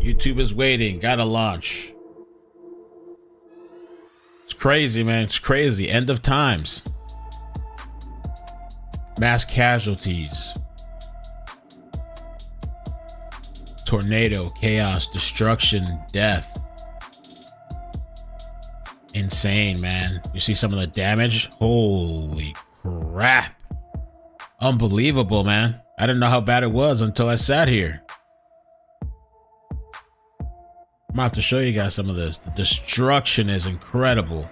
YouTube is waiting. Gotta launch. It's crazy, man. It's crazy. End of times. Mass casualties. Tornado, chaos, destruction, death. Insane, man. You see some of the damage? Holy crap. Unbelievable, man. I didn't know how bad it was until I sat here. I'm gonna have to show you guys some of this. The destruction is incredible.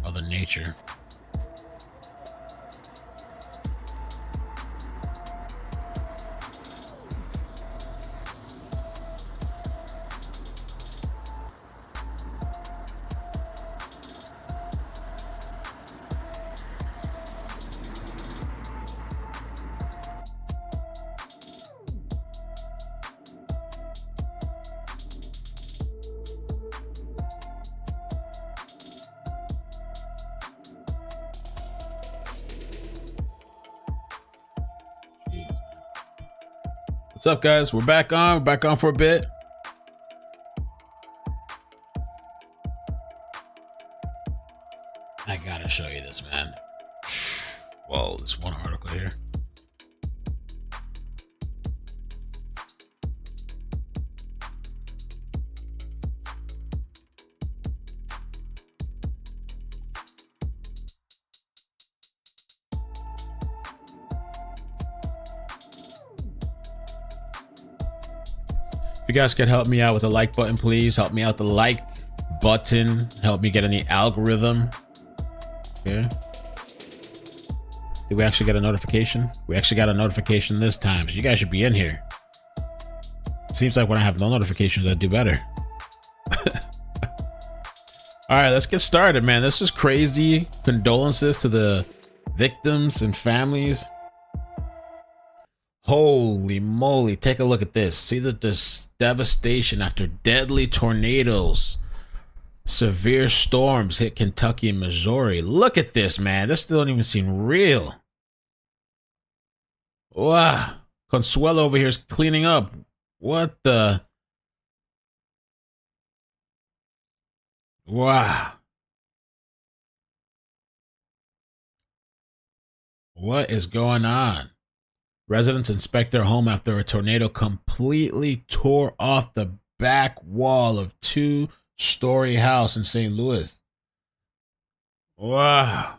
Mother Nature. What's up, guys? We're back on. We're back on for a bit. I gotta show you this, man. Whoa, this one article here. If you guys could help me out with the like button, please help me out the like button. Help me get in the algorithm. Okay. Did we actually get a notification? We actually got a notification this time, so you guys should be in here. It seems like when I have no notifications, I do better. All right, let's get started, man. This is crazy. Condolences to the victims and families. Holy moly, take a look at this. See this devastation after deadly tornadoes. Severe storms hit Kentucky and Missouri. Look at this, man. This don't even seem real. Wow. Consuelo over here is cleaning up. What the? Wow. What is going on? Residents inspect their home after a tornado completely tore off the back wall of two-story house in St. Louis. Wow.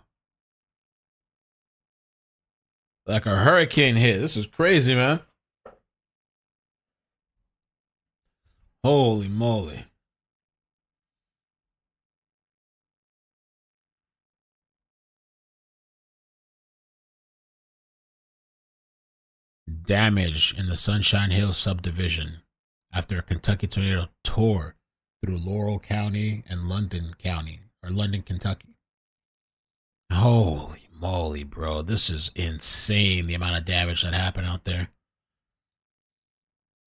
Like a hurricane hit. This is crazy, man. Holy moly. Damage in the Sunshine Hills subdivision after a Kentucky tornado tore through Laurel County and London County, or London, Kentucky. Holy moly, bro. This is insane, the amount of damage that happened out there.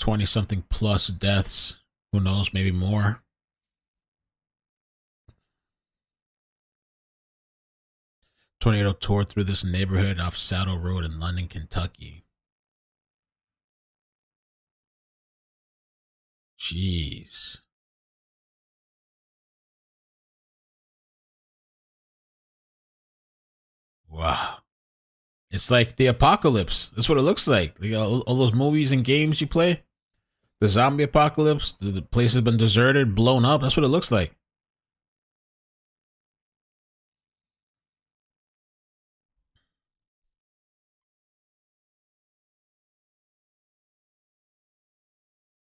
20-something plus deaths. Who knows, maybe more. Tornado tore through this neighborhood off Saddle Road in London, Kentucky. Jeez. Wow. It's like the apocalypse. That's what it looks like. All those movies and games you play. The zombie apocalypse. The place has been deserted, blown up. That's what it looks like.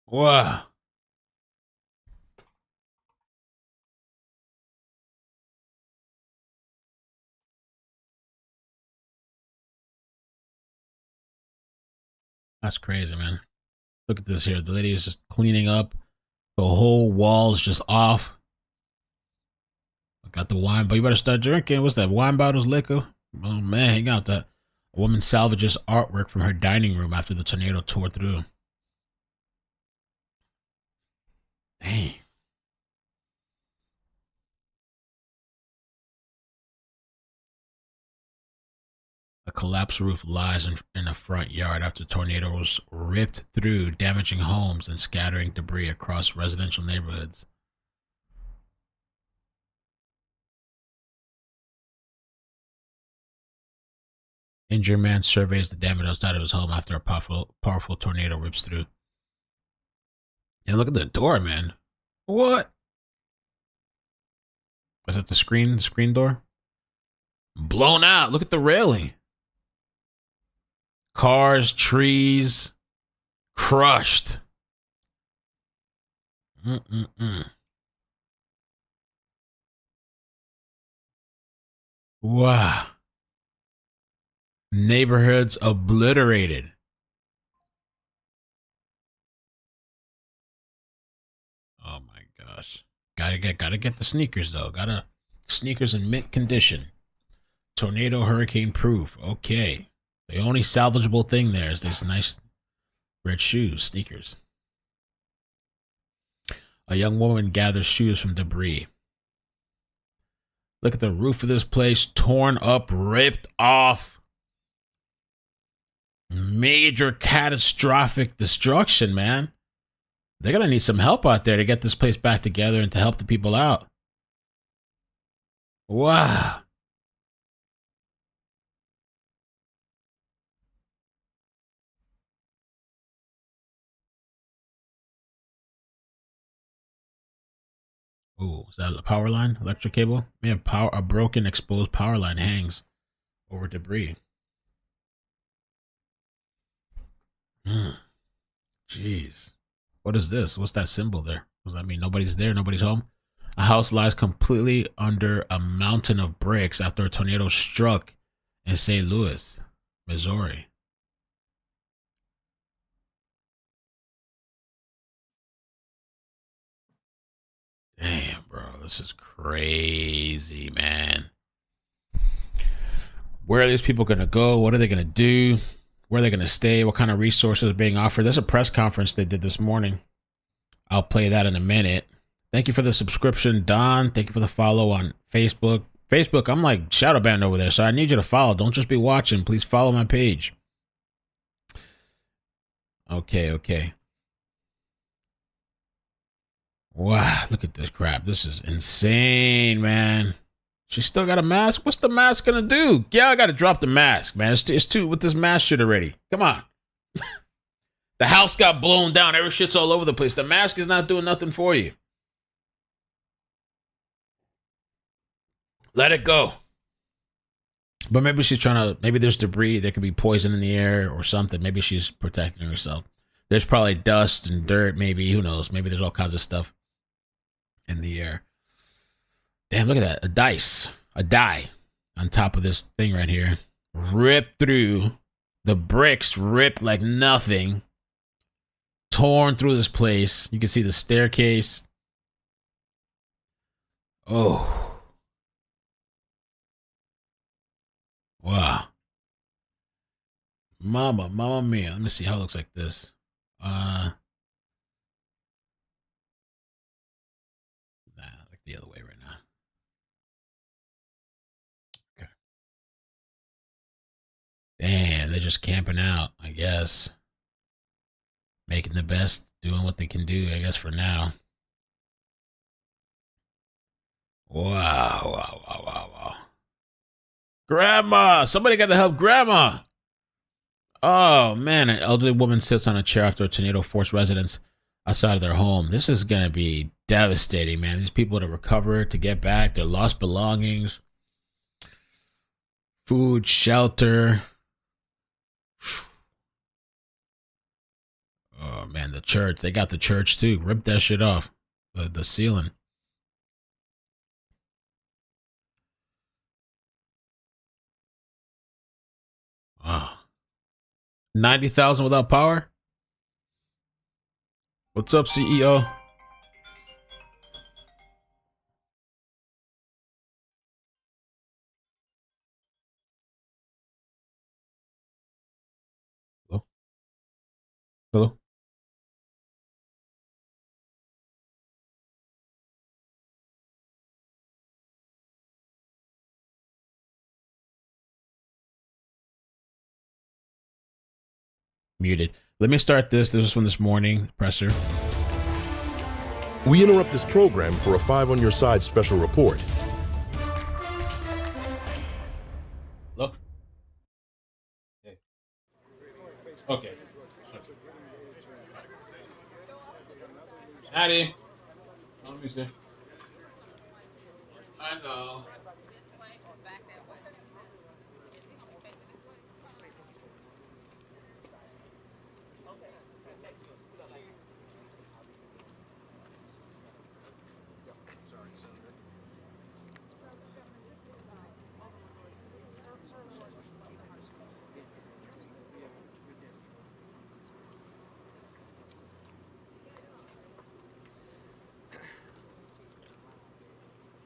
Wow. That's crazy, man. Look at this here. The lady is just cleaning up. The whole wall is just off. I got the wine, but you better start drinking. What's that? Wine bottles, liquor? Oh, man, hang out that. A woman salvages artwork from her dining room after the tornado tore through. Dang. A collapsed roof lies in a front yard after tornadoes ripped through, damaging homes and scattering debris across residential neighborhoods. Injured man surveys the damage outside of his home after a powerful tornado rips through. And look at the door, man. What? Is that the screen? The screen door? Blown out. Look at the railing. Cars, trees, crushed. Mm-mm-mm. Wow. Neighborhoods obliterated. Oh my gosh. Gotta get the sneakers though. Gotta sneakers in mint condition. Tornado hurricane proof. Okay. The only salvageable thing there is this nice red shoes, sneakers. A young woman gathers shoes from debris. Look at the roof of this place, torn up, ripped off. Major catastrophic destruction, man. They're going to need some help out there to get this place back together and to help the people out. Wow. Oh, is that a power line? Electric cable? Man, a broken, exposed power line hangs over debris. Jeez. What is this? What's that symbol there? What does that mean? Nobody's there? Nobody's home? A house lies completely under a mountain of bricks after a tornado struck in St. Louis, Missouri. Damn, bro. This is crazy, man. Where are these people going to go? What are they going to do? Where are they going to stay? What kind of resources are being offered? There's a press conference they did this morning. I'll play that in a minute. Thank you for the subscription, Don. Thank you for the follow on Facebook. Facebook, I'm like shadow banned over there, so I need you to follow. Don't just be watching. Please follow my page. Okay. Wow, look at this crap. This is insane, man. She still got a mask? What's the mask gonna do? Yeah, I gotta drop the mask, man. It's too with this mask shit already. Come on. The house got blown down. Every shit's all over the place. The mask is not doing nothing for you. Let it go. But maybe she's trying to, maybe there's debris. There could be poison in the air or something. Maybe she's protecting herself. There's probably dust and dirt, maybe. Who knows? Maybe there's all kinds of stuff in the air. Damn, look at that. A die on top of this thing right here. Ripped through. The bricks ripped like nothing. Torn through this place. You can see the staircase. Oh. Wow. Mama mia. Let me see how it looks like this. Nah, like the other way right now. Okay. Damn, they're just camping out, I guess. Making the best, doing what they can do, I guess, for now. Wow. Grandma! Somebody got to help Grandma! Oh, man. An elderly woman sits on a chair after a tornado forced residents outside of their home. This is going to be devastating, man. These people to recover, to get back, their lost belongings, food, shelter. Oh, man, the church. They got the church, too. Rip that shit off. The ceiling. Wow. 90,000 without power? What's up, CEO? Hello? Hello? Muted. Let me start this. This is from this morning. Presser. We interrupt this program for a 5 on your side special report. Look. Okay. Chatty. Let me see. I know.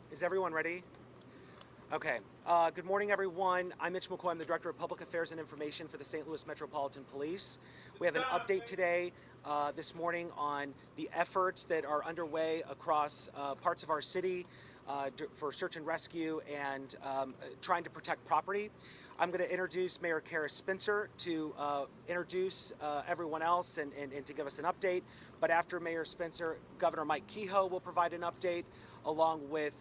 Is everyone ready? Okay. Good morning, everyone. I'm Mitch McCoy. I'm the Director of Public Affairs and Information for the St. Louis Metropolitan Police. We have an update today, this morning, on the efforts that are underway across parts of our city for search and rescue and trying to protect property. I'm going to introduce Mayor Kara Spencer to introduce everyone else and to give us an update. But after Mayor Spencer, Governor Mike Kehoe will provide an update, along with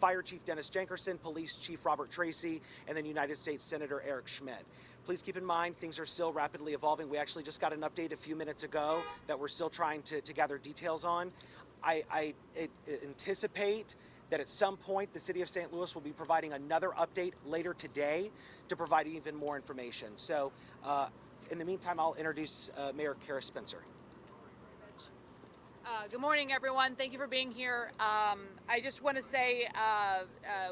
Fire Chief Dennis Jenkerson, Police Chief Robert Tracy, and then United States Senator Eric Schmidt. Please keep in mind, things are still rapidly evolving. We actually just got an update a few minutes ago that we're still trying to gather details on. I anticipate that at some point the City of St. Louis will be providing another update later today to provide even more information. So in the meantime, I'll introduce Mayor Kara Spencer. Good morning, everyone. Thank you for being here. I just want to say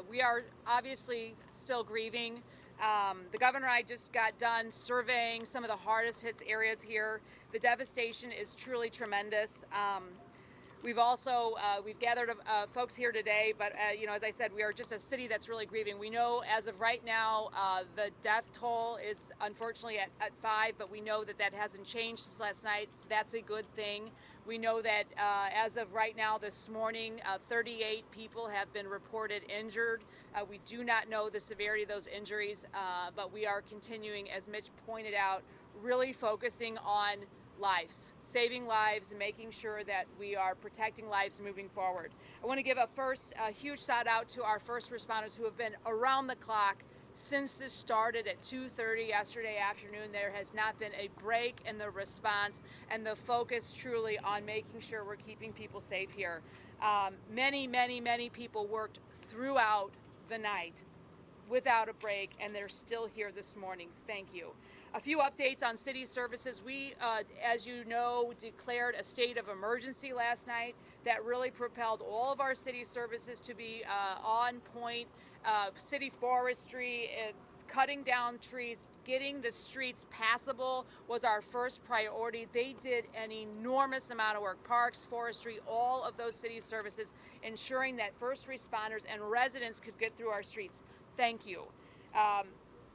we are obviously still grieving. The governor and I just got done surveying some of the hardest hit areas here. The devastation is truly tremendous. We've also we've gathered folks here today, but you know, as I said, we are just a city that's really grieving. We know as of right now the death toll is unfortunately at 5, but we know that that hasn't changed since last night. That's a good thing. We know that as of right now this morning, 38 people have been reported injured. We do not know the severity of those injuries, but we are continuing, as Mitch pointed out, really focusing on lives, saving lives, and making sure that we are protecting lives moving forward. I want to give a huge shout out to our first responders who have been around the clock since this started at 2:30 yesterday afternoon. There has not been a break in the response and the focus truly on making sure we're keeping people safe here. Many people worked throughout the night without a break, and they're still here this morning. Thank you. A few updates on city services. We, as you know, declared a state of emergency last night. That really propelled all of our city services to be on point. City forestry, cutting down trees, getting the streets passable was our first priority. They did an enormous amount of work. Parks, forestry, all of those city services, ensuring that first responders and residents could get through our streets. Thank you.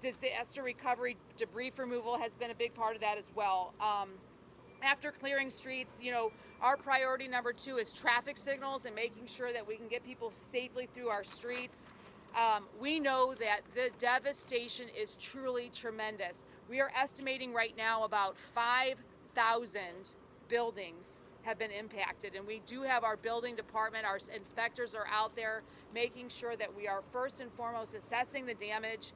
Disaster recovery, debris removal has been a big part of that as well. After clearing streets, you know, our priority number 2 is traffic signals and making sure that we can get people safely through our streets. We know that the devastation is truly tremendous. We are estimating right now about 5,000 buildings have been impacted, and we do have our building department, our inspectors are out there making sure that we are first and foremost assessing the damage,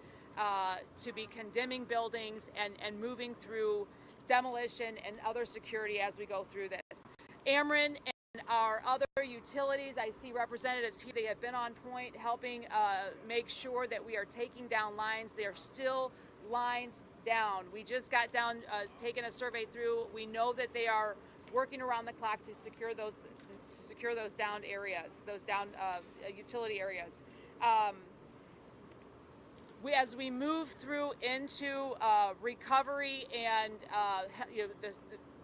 to be condemning buildings and moving through demolition and other security as we go through this. Ameren and our other utilities, I see representatives here. They have been on point helping make sure that we are taking down lines. There are still lines down. We just got down taking a survey through. We know that they are working around the clock to secure those downed areas, those down utility areas. As we move through into recovery and the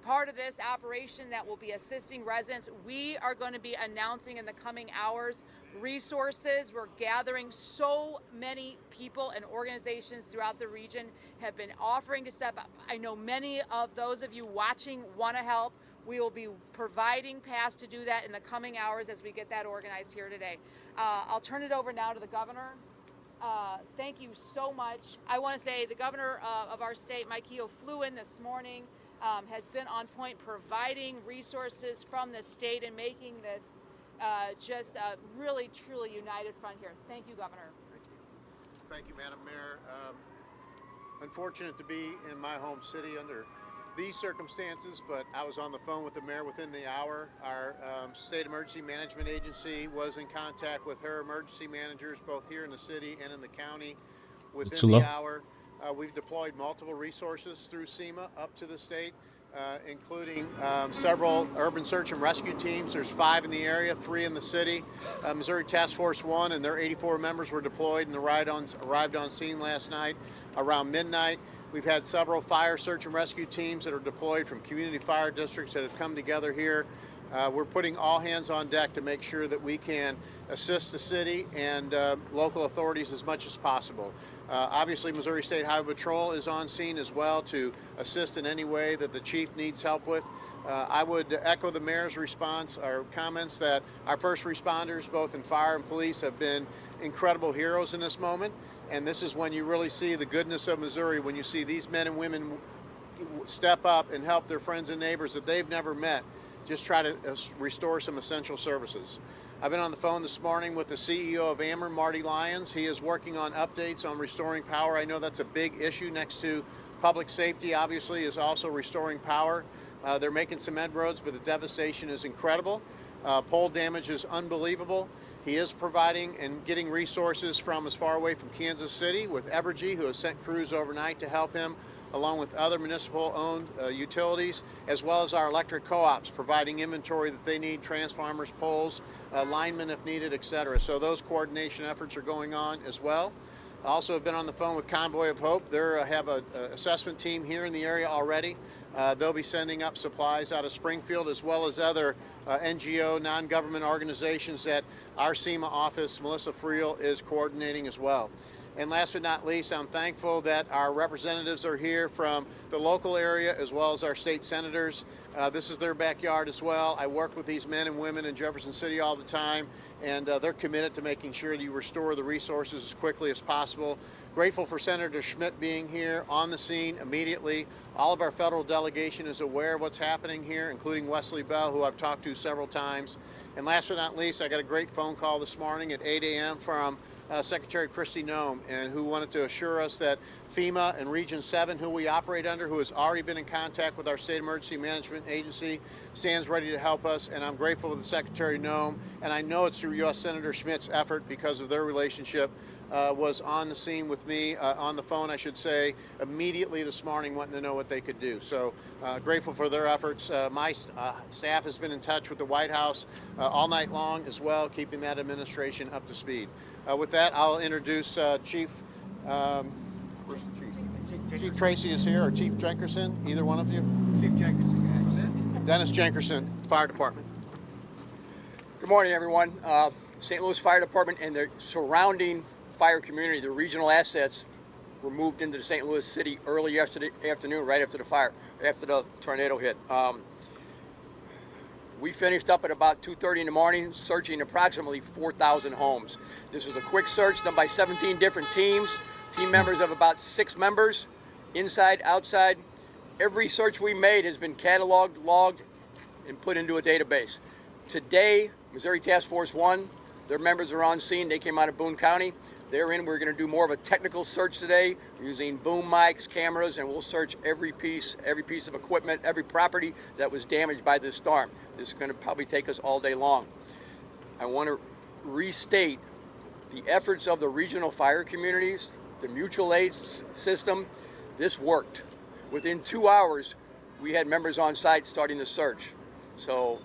part of this operation that will be assisting residents, we are going to be announcing in the coming hours resources. We're gathering. So many people and organizations throughout the region have been offering to step up. I know many of those of you watching want to help. We will be providing paths to do that in the coming hours as we get that organized here today. I'll turn it over now to the governor. Thank you so much. I want to say the governor of our state, Mike Kehoe, flew in this morning. has been on point, providing resources from the state and making this just a really, truly united front here. Thank you, Governor. Thank you, Madam Mayor. Unfortunate to be in my home city under these circumstances, but I was on the phone with the mayor within the hour. Our state emergency management agency was in contact with her emergency managers, both here in the city and in the county, within the hour. We've deployed multiple resources through SEMA up to the state, including several urban search and rescue teams. There's 5 in the area, 3 in the city. Missouri Task Force 1 and their 84 members were deployed and arrived on scene last night around midnight. We've had several fire search and rescue teams that are deployed from community fire districts that have come together here. We're putting all hands on deck to make sure that we can assist the city and local authorities as much as possible. Obviously, Missouri State Highway Patrol is on scene as well to assist in any way that the chief needs help with. I would echo the mayor's response or comments that our first responders, both in fire and police, have been incredible heroes in this moment. And this is when you really see the goodness of Missouri, when you see these men and women step up and help their friends and neighbors that they've never met, just try to restore some essential services. I've been on the phone this morning with the CEO of Ameren, Marty Lyons. He is working on updates on restoring power. I know that's a big issue next to public safety, obviously, is also restoring power. They're making some inroads, but the devastation is incredible. Pole damage is unbelievable. He is providing and getting resources from as far away from Kansas City with Evergy, who has sent crews overnight to help him, along with other municipal-owned utilities, as well as our electric co-ops, providing inventory that they need, transformers, poles, linemen if needed, etc. So those coordination efforts are going on as well. I also have been on the phone with Convoy of Hope. They have an assessment team here in the area already. They'll be sending up supplies out of Springfield, as well as other NGO, non-government organizations that our SEMA office, Melissa Friel, is coordinating as well. And last but not least, I'm thankful that our representatives are here from the local area as well as our state senators. This is their backyard as well. I work with these men and women in Jefferson City all the time, and they're committed to making sure that you restore the resources as quickly as possible. Grateful for Senator Schmidt being here on the scene immediately. All of our federal delegation is aware of what's happening here, including Wesley Bell, who I've talked to several times. And last but not least, I got a great phone call this morning at 8 a.m. from Secretary Kristi Noem, and who wanted to assure us that FEMA and Region 7, who we operate under, who has already been in contact with our State Emergency Management Agency, stands ready to help us. And I'm grateful to the Secretary Noem, and I know it's through U.S. Senator Schmidt's effort, because of their relationship, was on the scene with me, on the phone, I should say, immediately this morning, wanting to know what they could do. So grateful for their efforts. My staff has been in touch with the White House all night long as well, keeping that administration up to speed. With that, I'll introduce Chief, where's the Chief? Chief Tracy is here, or Chief Jenkerson, either one of you? Chief Jenkerson. Dennis Jenkerson, Fire Department. Good morning, everyone. St. Louis Fire Department and the surrounding fire community, the regional assets, were moved into the St. Louis City early yesterday afternoon, right after the fire, after the tornado hit. We finished up at about 2:30 in the morning, searching approximately 4,000 homes. This was a quick search done by 17 different teams, team members of about 6 members, inside, outside. Every search we made has been cataloged, logged, and put into a database. Today, Missouri Task Force 1, their members are on scene. They came out of Boone County. They're in. We're going to do more of a technical search today, using boom mics, cameras, and we'll search every piece of equipment, every property that was damaged by this storm. This is going to probably take us all day long. I want to restate the efforts of the regional fire communities, the mutual aid system. This worked. Within 2 hours, we had members on site starting the search. So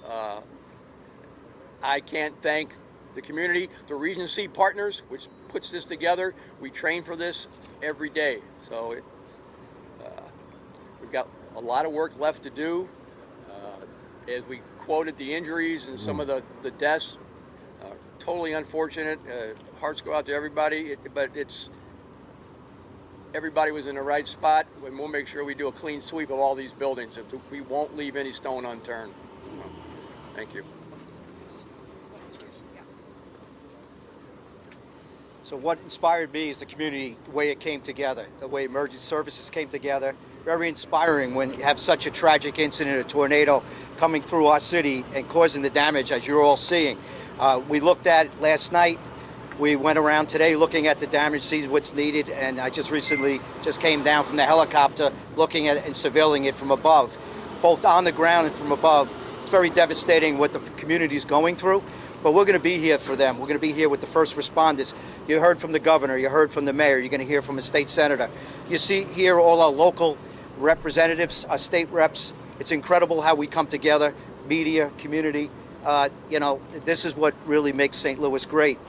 I can't thank the community, the Regency partners, which puts this together. We train for this every day. So we've got a lot of work left to do. As we quoted the injuries and some of the deaths, totally unfortunate. Hearts go out to everybody, but everybody was in the right spot, and we'll make sure we do a clean sweep of all these buildings. We won't leave any stone unturned. Thank you. So what inspired me is the community, the way it came together, the way emergency services came together, very inspiring when you have such a tragic incident, a tornado coming through our city and causing the damage as you're all seeing. We looked at it last night. We went around today looking at the damage, see what's needed, and I just recently came down from the helicopter looking at it and surveilling it from above, both on the ground and from above. It's very devastating what the community is going through, but we're going to be here for them. We're going to be here with the first responders. You heard from the governor, you heard from the mayor, you're going to hear from a state senator. You see here all our local representatives, our state reps. It's incredible how we come together, media, community. You know, this is what really makes St. Louis great.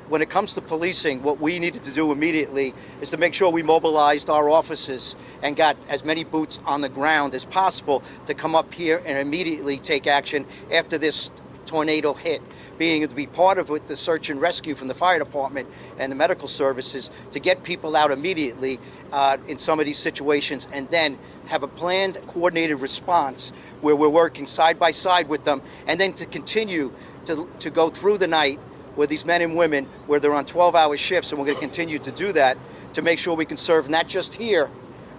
When it comes to policing, what we needed to do immediately is to make sure we mobilized our officers and got as many boots on the ground as possible to come up here and immediately take action after this tornado hit, being to be part of it, the search and rescue from the fire department and the medical services to get people out immediately in some of these situations, and then have a planned, coordinated response where we're working side by side with them, and then to continue to go through the night with these men and women where they're on 12-hour shifts, and we're going to continue to do that to make sure we can serve not just here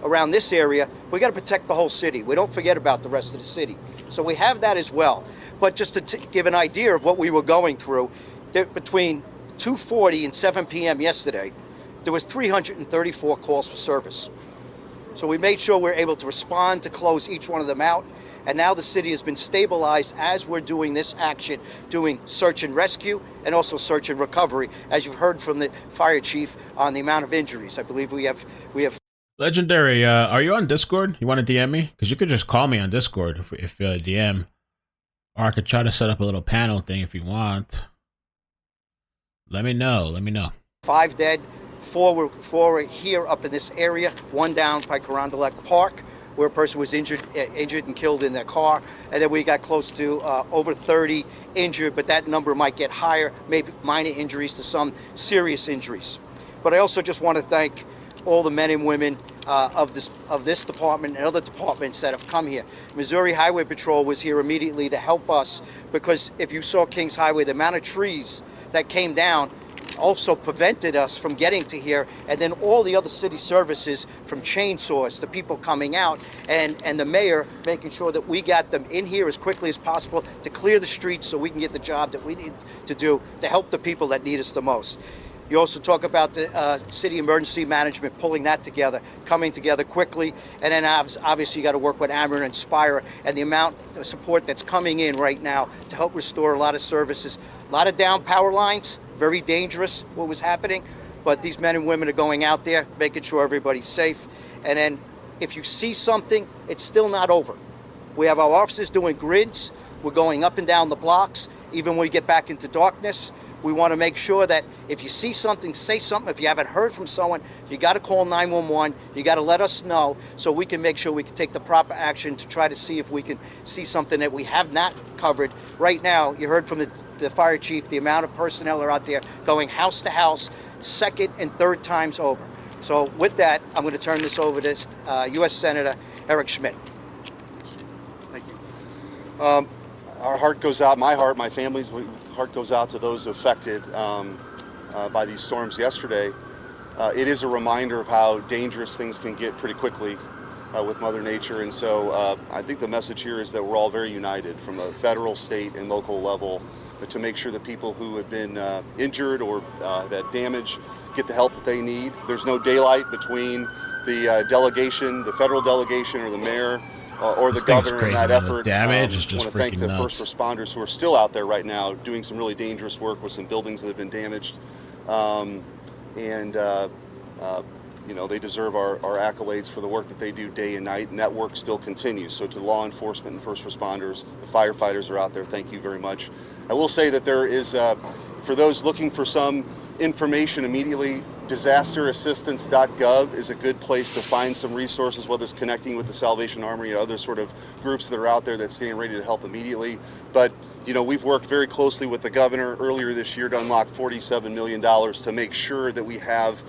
around this area, we got to protect the whole city. We don't forget about the rest of the city. So we have that as well. But just to give an idea of what we were going through, between 2:40 and 7 p.m. yesterday, there was 334 calls for service. So we made sure we're able to respond to close each one of them out. And now the city has been stabilized as we're doing this action, doing search and rescue and also search and recovery, as you've heard from the fire chief on the amount of injuries. I believe we have. Legendary, are you on Discord? You want to DM me? Because you could just call me on Discord if DM. Or I could try to set up a little panel thing if you want. Let me know. 5 dead, 4 were here up in this area, 1 down by Carondelet Park, where a person was injured and killed in their car. And then we got close to over 30 injured, but that number might get higher, maybe minor injuries to some serious injuries. But I also just want to thank all the men and women of this department and other departments that have come here. Missouri Highway Patrol was here immediately to help us, because if you saw Kings Highway, the amount of trees that came down also prevented us from getting to here. And then all the other city services, from chainsaws to people coming out, and the mayor making sure that we got them in here as quickly as possible to clear the streets so we can get the job that we need to do to help the people that need us the most. You also talk about the city emergency management, pulling that together, coming together quickly. And then obviously you got to work with Ameren and Spire, and the amount of support that's coming in right now to help restore a lot of services. A lot of down power lines, very dangerous what was happening. But these men and women are going out there, making sure everybody's safe. And then if you see something, it's still not over. We have our officers doing grids. We're going up and down the blocks, even when we get back into darkness. We want to make sure that if you see something, say something. If you haven't heard from someone, you got to call 911. You got to let us know so we can make sure we can take the proper action to try to see if we can see something that we have not covered. Right now, you heard from the fire chief, the amount of personnel are out there going house to house, second and third times over. So with that, I'm going to turn this over to U.S. Senator Eric Schmidt. Thank you. Our heart goes out, my family's heart goes out to those affected by these storms yesterday. It is a reminder of how dangerous things can get pretty quickly with Mother Nature. And so I think the message here is that we're all very united from a federal, state, and local level to make sure that people who have been injured or that damage get the help that they need. There's no daylight between the delegation, the federal delegation, or the mayor, or the governor in that effort. Damage is just I want to thank the nuts. first responders who are still out there right now doing some really dangerous work with some buildings that have been damaged. You know, they deserve our accolades for the work that they do day and night, and that work still continues. So to law enforcement and first responders, the firefighters are out there, thank you very much. I will say that there is, for those looking for some information immediately, disasterassistance.gov is a good place to find some resources, whether it's connecting with the Salvation Army or other sort of groups that are out there that stand ready to help immediately. But you know, we've worked very closely with the governor earlier this year to unlock $47 million to make sure that we have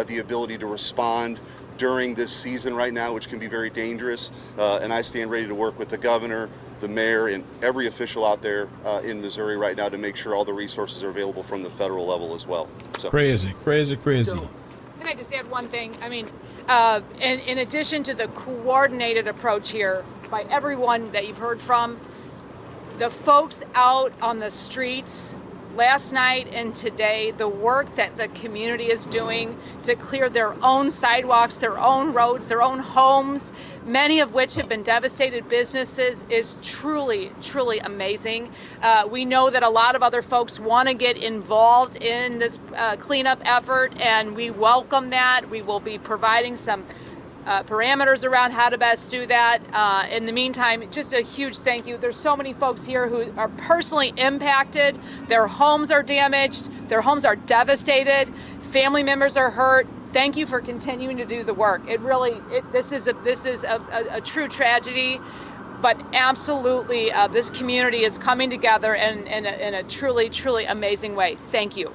the ability to respond during this season right now, which can be very dangerous. And I stand ready to work with the governor, the mayor, and every official out there in Missouri right now to make sure all the resources are available from the federal level as well. So Crazy. So, can I just add one thing? I mean, in addition to the coordinated approach here by everyone that you've heard from, the folks out on the streets last night and today, the work that the community is doing to clear their own sidewalks, their own roads, their own homes, many of which have been devastated businesses, is truly, truly amazing. We know that a lot of other folks want to get involved in this cleanup effort, and we welcome that. We will be providing some parameters around how to best do that. In the meantime, just a huge thank you. There's so many folks here who are personally impacted. Their homes are damaged. Their homes are devastated. Family members are hurt. Thank you for continuing to do the work. This is a true tragedy, but absolutely this community is coming together in a truly, truly amazing way. Thank you.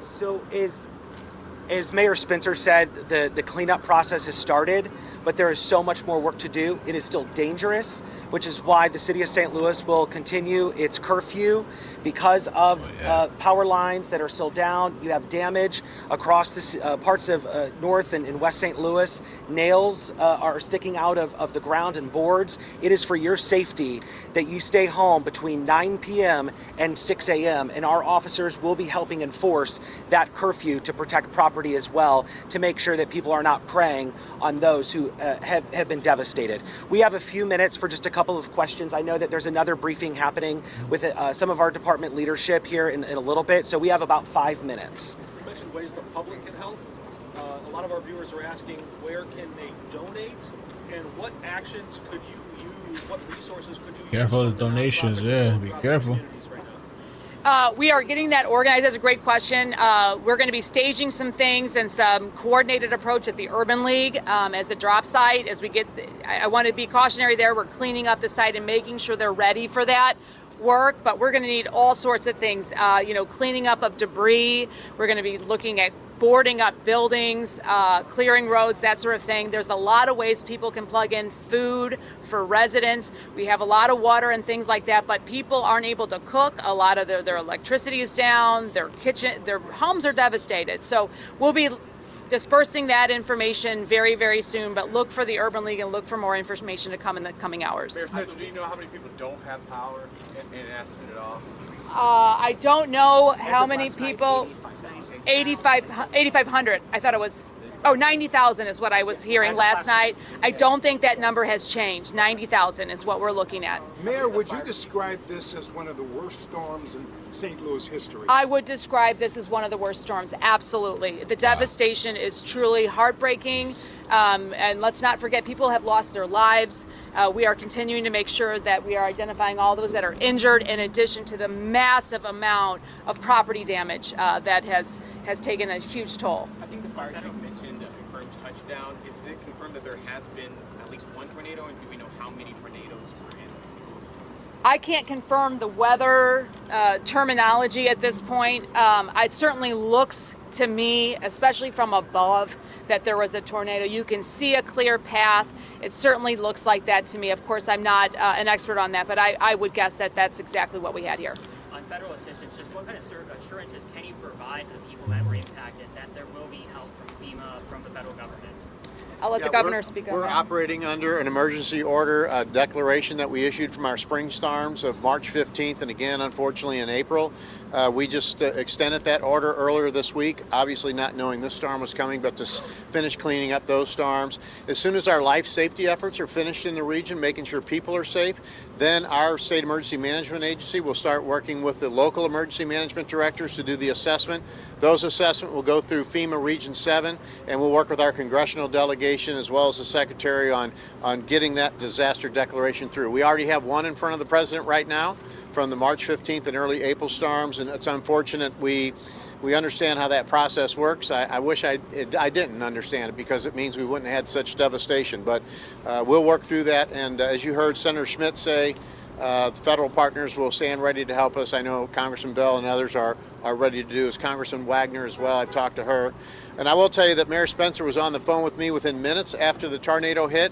So as Mayor Spencer said, the cleanup process has started, but there is so much more work to do. It is still dangerous, which is why the city of St. Louis will continue its curfew because of power lines that are still down. You have damage across the parts of North and West St. Louis. Nails are sticking out of the ground and boards. It is for your safety that you stay home between 9 p.m. and 6 a.m. and our officers will be helping enforce that curfew to protect property as well, to make sure that people are not preying on those who have been devastated. We have a few minutes for just a couple of questions. I know that there's another briefing happening with some of our department leadership here in a little bit, so we have about 5 minutes. You mentioned ways the public can help. A lot of our viewers are asking, where can they donate, and what actions could you use, what resources could you use? Careful with donations, yeah, be careful. We are getting that organized. That's a great question. We're going to be staging some things and some coordinated approach at the Urban League as a drop site. As we get, I want to be cautionary there. We're cleaning up the site and making sure they're ready for that work, but we're going to need all sorts of things, cleaning up of debris. We're going to be looking at boarding up buildings, clearing roads, that sort of thing. There's a lot of ways people can plug in food for residents. We have a lot of water and things like that, but people aren't able to cook. A lot of their electricity is down, their homes are devastated. So we'll be dispersing that information very, very soon, but look for the Urban League and look for more information to come in the coming hours. Mayor Smith, do you know how many people don't have power in Aspen at all? I don't know how many people. 8,500. I thought it was. 90,000 is what I was hearing last night. I don't think that number has changed. 90,000 is what we're looking at. Mayor, would you describe this as one of the worst storms in St. Louis history? I would describe this as one of the worst storms, absolutely. The devastation is truly heartbreaking, and let's not forget, people have lost their lives. We are continuing to make sure that we are identifying all those that are injured, in addition to the massive amount of property damage that has taken a huge toll. I think the fire chief mentioned a confirmed touchdown. Is it confirmed that there has been at least one tornado, and do we know how many tornadoes were in? I can't confirm the weather terminology at this point. It certainly looks to me, especially from above, that there was a tornado. You can see a clear path. It certainly looks like that to me. Of course, I'm not an expert on that, but I would guess that that's exactly what we had here. On federal assistance, just what kind of assurances can you provide to the people that were impacted that there will be help from FEMA, from the federal government? I'll let the governor speak on We're that. operating under an emergency order declaration that we issued from our spring storms of March 15th and again, unfortunately, in April. We just extended that order earlier this week, obviously not knowing this storm was coming, but to finish cleaning up those storms. As soon as our life safety efforts are finished in the region, making sure people are safe, then our state emergency management agency will start working with the local emergency management directors to do the assessment. Those assessments will go through FEMA Region 7, and we'll work with our congressional delegation as well as the secretary on getting that disaster declaration through. We already have one in front of the president right now from the March 15th and early April storms, and it's unfortunate. We understand how that process works. I wish I didn't understand it, because it means we wouldn't have had such devastation, but we'll work through that. And as you heard Senator Schmidt say, the federal partners will stand ready to help us. I know Congressman Bell and others are ready to do. As Congressman Wagner as well, I've talked to her. And I will tell you that Mayor Spencer was on the phone with me within minutes after the tornado hit.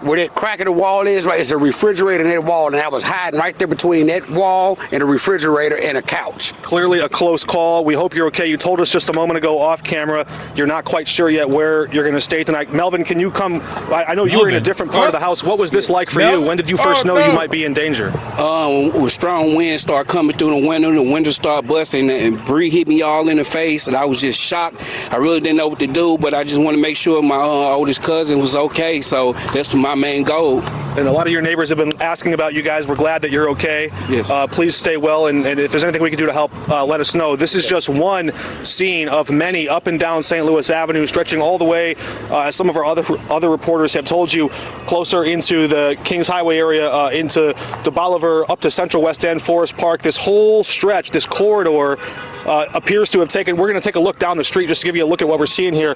where that crack of the wall is, right, it's a refrigerator in that wall, and I was hiding right there between that wall and a refrigerator and a couch. Clearly a close call. We hope you're okay. You told us just a moment ago off camera you're not quite sure yet where you're going to stay tonight. Melvin, can you come? I know you were in a different part of the house. What was this like for you? When did you first know you might be in danger? When strong winds started coming through the window started busting, and Bree hit me all in the face, and I was just shocked. I really didn't know what to do, but I just want to make sure my oldest cousin was okay, so that's my main goal. And a lot of your neighbors have been asking about you guys. We're glad that you're okay. Yes. Please stay well, and if there's anything we can do to help, let us know. This is just one scene of many up and down St. Louis Avenue, stretching all the way, as some of our other reporters have told you, closer into the Kings Highway area, into the Bolivar, up to Central West End, Forest Park. This whole stretch, this corridor, appears to have taken. We're going to take a look down the street just to give you a look at what we're seeing here.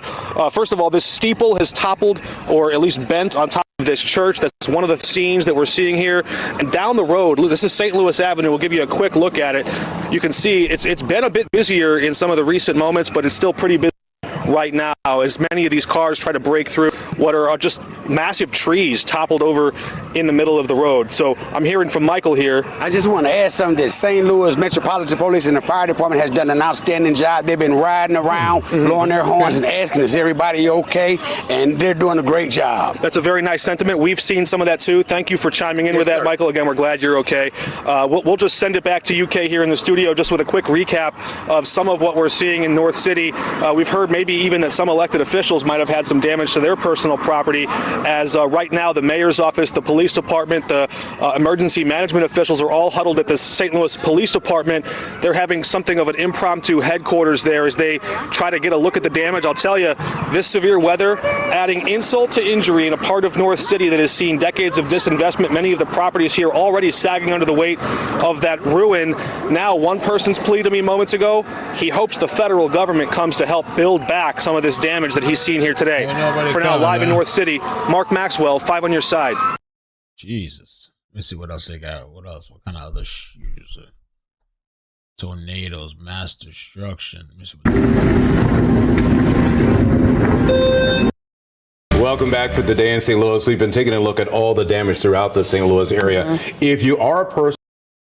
First of all, this steeple has toppled, or at least bent on top of this church. That's one of the scenes that we're seeing here. And down the road, this is St. Louis Avenue. We'll give you a quick look at it. You can see it's been a bit busier in some of the recent moments, but it's still pretty busy right now as many of these cars try to break through what are just massive trees toppled over in the middle of the road. So I'm hearing from Michael here. I just want to add something that St. Louis Metropolitan Police and the fire department has done an outstanding job. They've been riding around, blowing their horns and asking, is everybody okay? And they're doing a great job. That's a very nice sentiment. We've seen some of that too. Thank you for chiming in with that, Michael. Again, we're glad you're okay. We'll just send it back to UK here in the studio just with a quick recap of some of what we're seeing in North City. We've heard maybe even that some elected officials might have had some damage to their personal property, as right now the mayor's office, the police department, the emergency management officials are all huddled at the St. Louis Police Department. They're having something of an impromptu headquarters there as they try to get a look at the damage. I'll tell you, this severe weather adding insult to injury in a part of North City that has seen decades of disinvestment. Many of the properties here already sagging under the weight of that ruin. Now, one person's plea to me moments ago, he hopes the federal government comes to help build back some of this damage that he's seen here today. For now, live in North City, Mark Maxwell, 5 on your side. Jesus. Let's see what else they got. What else? What kind of other shoes? Tornadoes, mass destruction. Let me see what... Welcome back to the Day in St. Louis. We've been taking a look at all the damage throughout the St. Louis area. If you are a person...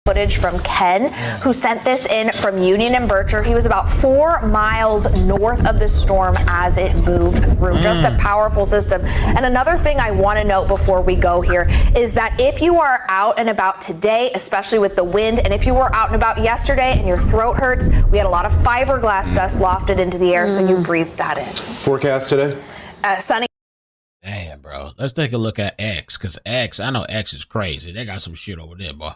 Footage from Ken, who sent this in from Union and Bercher. He was about 4 miles north of the storm as it moved through. Just a powerful system. And another thing I want to note before we go here is that if you are out and about today, especially with the wind, and if you were out and about yesterday and your throat hurts, we had a lot of fiberglass dust lofted into the air, so you breathed that in. Forecast today? Sunny. Damn, bro. Let's take a look at X, because X, I know X is crazy. They got some shit over there, boy.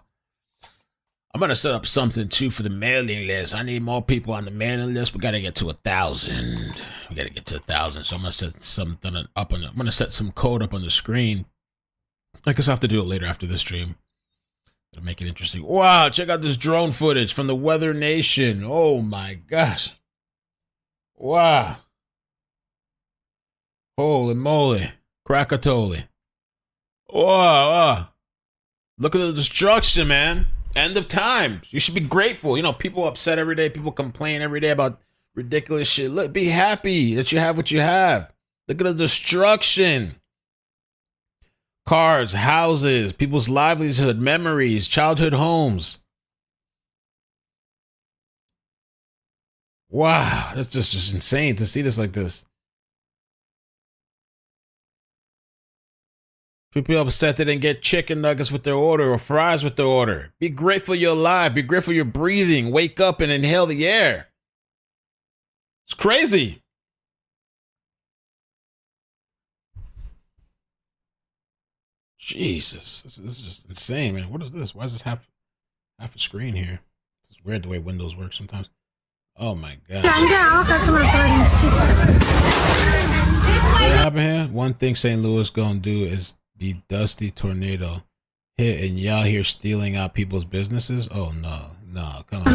I'm going to set up something, too, for the mailing list. I need more people on the mailing list. We got to get to 1,000. We got to get to 1,000. So I'm going to set something up on I'm going to set some code up on the screen. I guess I'll have to do it later after this stream. It'll make it interesting. Wow, check out this drone footage from the Weather Nation. Oh, my gosh. Wow. Holy moly. Krakatoa. Wow. Look at the destruction, man. End of times. You should be grateful. You know, people upset every day. People complain every day about ridiculous shit. Look, be happy that you have what you have. Look at the destruction. Cars, houses, people's livelihood, memories, childhood homes. Wow, that's just insane to see this like this. People upset they didn't get chicken nuggets with their order or fries with their order. Be grateful you're alive. Be grateful you're breathing. Wake up and inhale the air. It's crazy. Jesus. This is just insane, man. What is this? Why is this half a screen here? It's weird the way Windows work sometimes. Oh my God. What happened here? One thing St. Louis gonna do is be dusty tornado hit and y'all here stealing out people's businesses. Oh no, come on.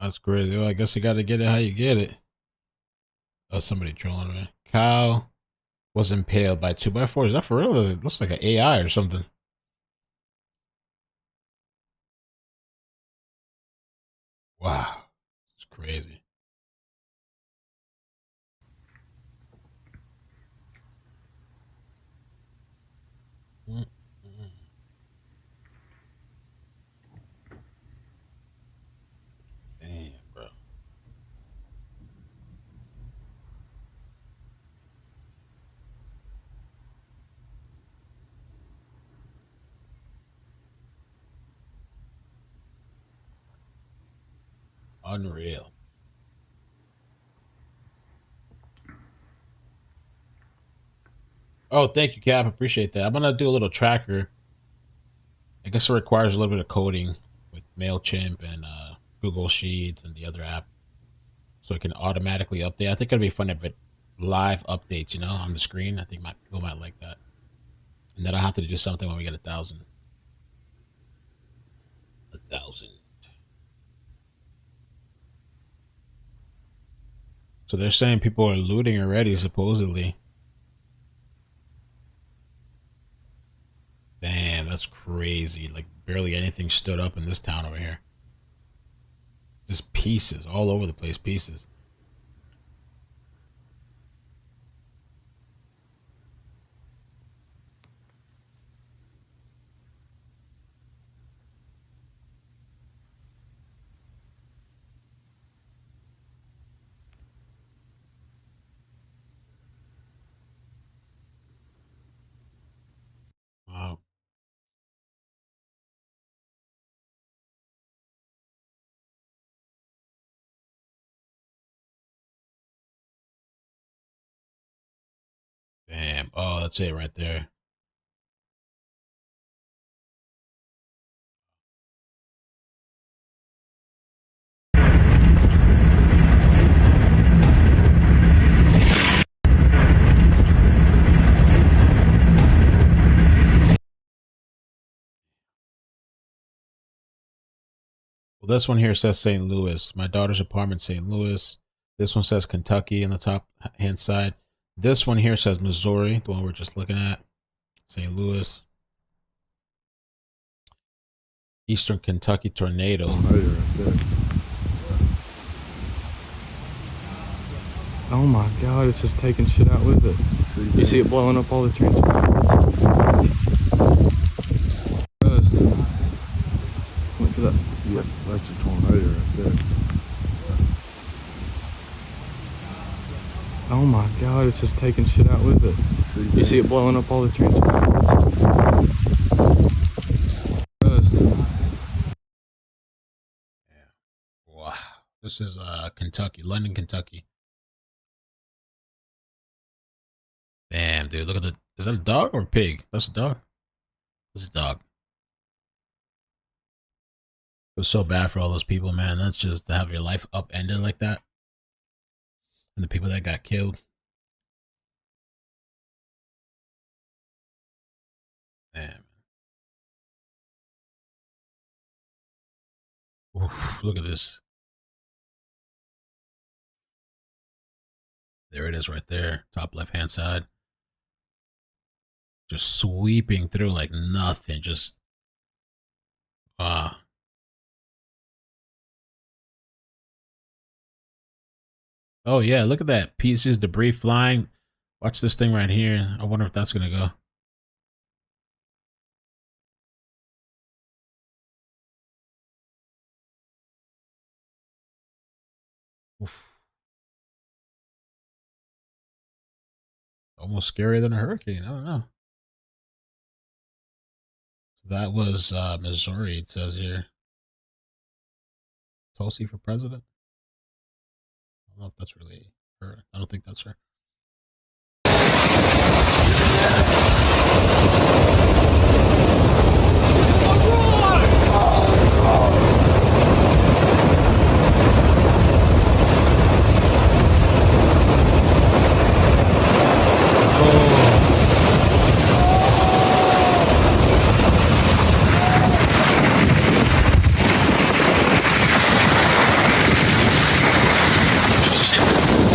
That's crazy. Well, I guess you got to get it how you get it. Oh, somebody trolling me. Cow was impaled by 2x4. Is that for real? It looks like an AI or something. Wow. It's crazy. Damn, bro. Unreal. Oh, thank you, Cap. Appreciate that. I'm gonna do a little tracker. I guess it requires a little bit of coding with MailChimp and Google Sheets and the other app, so it can automatically update. I think it'll be fun if it live updates, you know, on the screen. I think people might like that. And then I'll have to do something when we get 1,000. 1,000. So they're saying people are looting already, supposedly. Damn, that's crazy. Like, barely anything stood up in this town over here. Just pieces, all over the place, pieces. Wow. Damn. Oh, that's it right there. Well, this one here says St. Louis. My daughter's apartment, St. Louis. This one says Kentucky on the top hand side. This one here says Missouri, the one we're just looking at. St. Louis. Eastern Kentucky tornado. Oh my god, it's just taking shit out with it. You see it blowing up all the transformers. Look at that. Yep, that's a tornado right there. Oh my god, it's just taking shit out with it. You see it blowing up all the transformers. Wow. This is Kentucky, London, Kentucky. Damn, dude, look at the... Is that a dog or a pig? That's a dog. It's a dog. It was so bad for all those people, man. That's just to have your life upended like that. And the people that got killed. Damn. Oof, look at this. There it is right there. Top left-hand side. Just sweeping through like nothing. Just... Oh, yeah, look at that. Pieces, debris flying. Watch this thing right here. I wonder if that's going to go. Oof. Almost scarier than a hurricane. I don't know. So that was Missouri, it says here. Tulsi for president? I don't know if that's really her. I don't think that's her.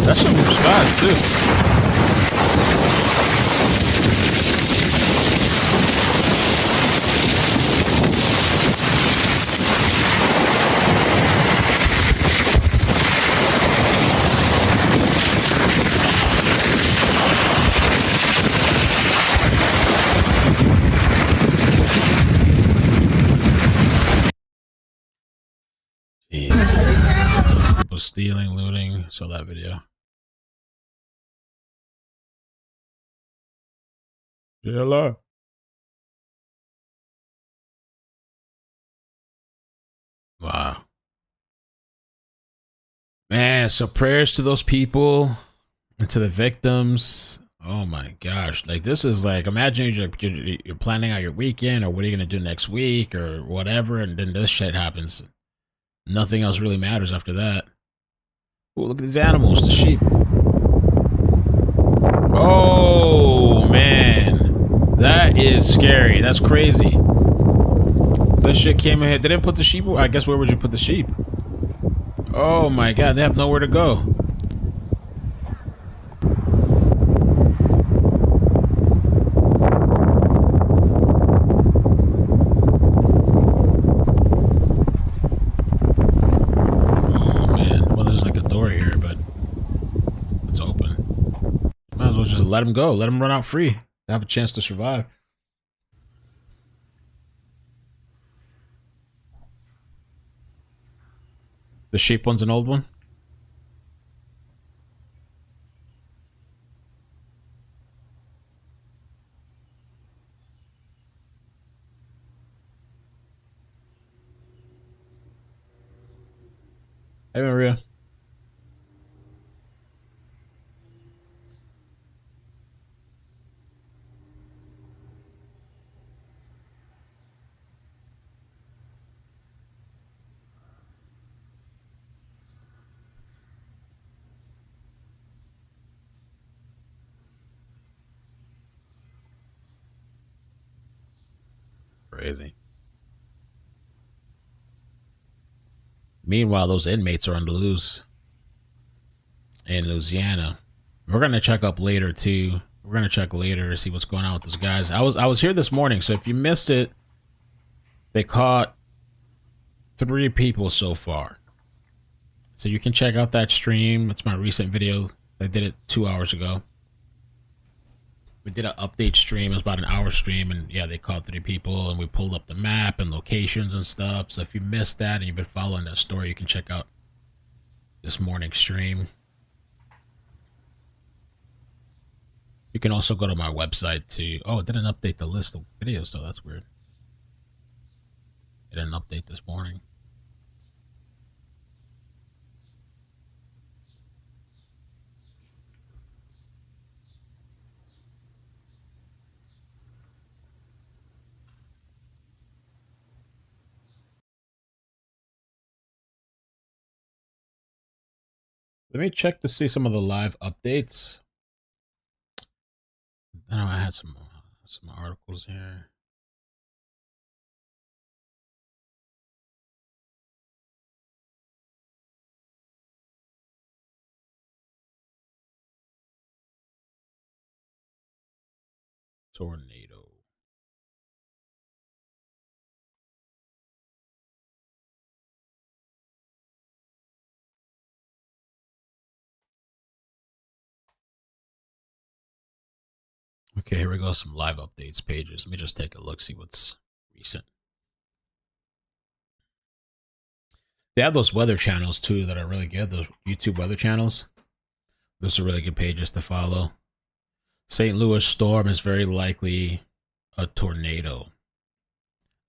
That shit moves fast, too. Jeez. People stealing, looting. Saw that video. JLR. Wow. Man, so prayers to those people and to the victims. Oh my gosh. Like, this is like, imagine you're planning out your weekend or what are you going to do next week or whatever, and then this shit happens. Nothing else really matters after that. Oh, look at these animals, the sheep. Oh, man. That is scary. That's crazy. This shit came ahead. They didn't put the sheep. I guess where would you put the sheep? Oh my god, they have nowhere to go. Oh man, well there's like a door here, but it's open. Might as well just let them go. Let them run out free. They have a chance to survive. The sheep one's an old one? Hey, Maria. Crazy. Meanwhile, those inmates are on the loose in Louisiana. We're gonna check up later too. We're gonna check later to see what's going on with those guys. I was here this morning, so if you missed it, they caught 3 people so far. So you can check out that stream. It's my recent video. I did it 2 hours ago. We did an update stream. It was about an hour stream, and yeah, they caught 3 people, and we pulled up the map and locations and stuff. So if you missed that and you've been following that story, you can check out this morning's stream. You can also go to my website to... Oh, it didn't update the list of videos, so that's weird. It didn't update this morning. Let me check to see some of the live updates. I know I had some articles here. Tornado. Okay, here we go. Some live updates pages. Let me just take a look, see what's recent. They have those weather channels too that are really good. Those YouTube weather channels. Those are really good pages to follow. St. Louis storm is very likely a tornado.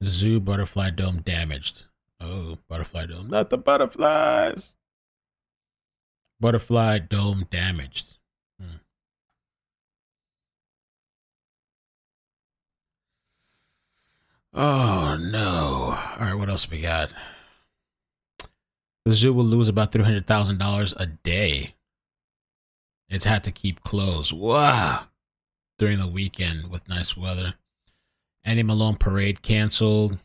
Zoo butterfly dome damaged. Oh, butterfly dome. Not the butterflies. Butterfly dome damaged. Oh, no. All right, what else we got? The zoo will lose about $300,000 a day. It's had to keep closed. Wow. During the weekend with nice weather. Annie Malone parade canceled.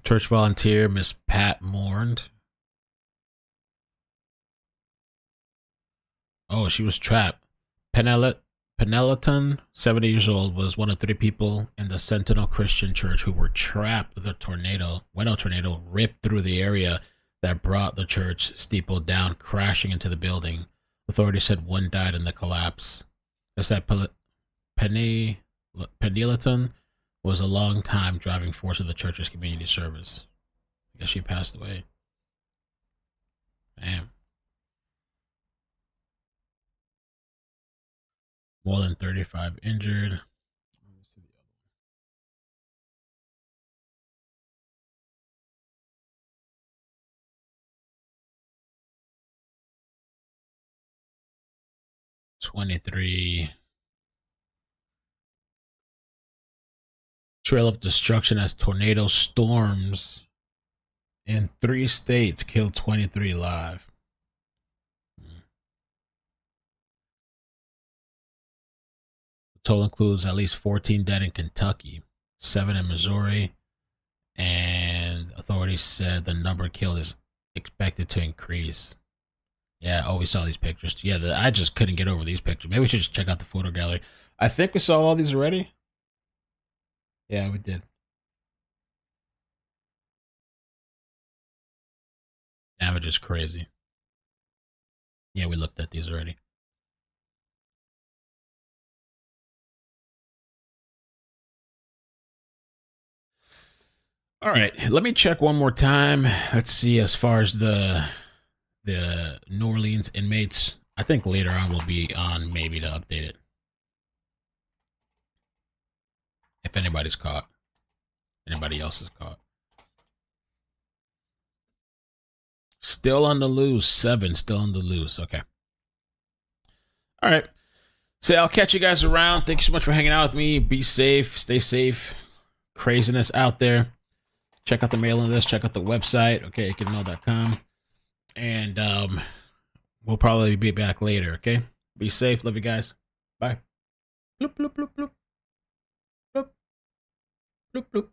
Church volunteer Miss Pat mourned. Oh, she was trapped. Penelton, 70 years old, was one of 3 people in the Sentinel Christian Church who were trapped with a tornado. When a tornado ripped through the area that brought the church steeple down, crashing into the building. Authorities said 1 died in the collapse. That's that Penelton was a long-time driving force of the church's community service. I guess she passed away. Damn. More than 35 injured. 23. Trail of destruction as tornado storms in 3 states killed 23 live. The total includes at least 14 dead in Kentucky, 7 in Missouri, and authorities said the number killed is expected to increase. Yeah, oh, we saw these pictures. Yeah, I just couldn't get over these pictures. Maybe we should just check out the photo gallery. I think we saw all these already. Yeah, we did. Damage is crazy. Yeah, we looked at these already. All right, let me check one more time. Let's see as far as the New Orleans inmates. I think later on we'll be on maybe to update it. If anybody's caught. Anybody else is caught. Still on the loose. 7 still on the loose. Okay. All right. So I'll catch you guys around. Thank you so much for hanging out with me. Be safe. Stay safe. Craziness out there. Check out the mailing list. Check out the website. Okay, kidmail.com. And we'll probably be back later. Okay. Be safe. Love you guys. Bye. Bloop, bloop, bloop, bloop. Bloop. Bloop, bloop.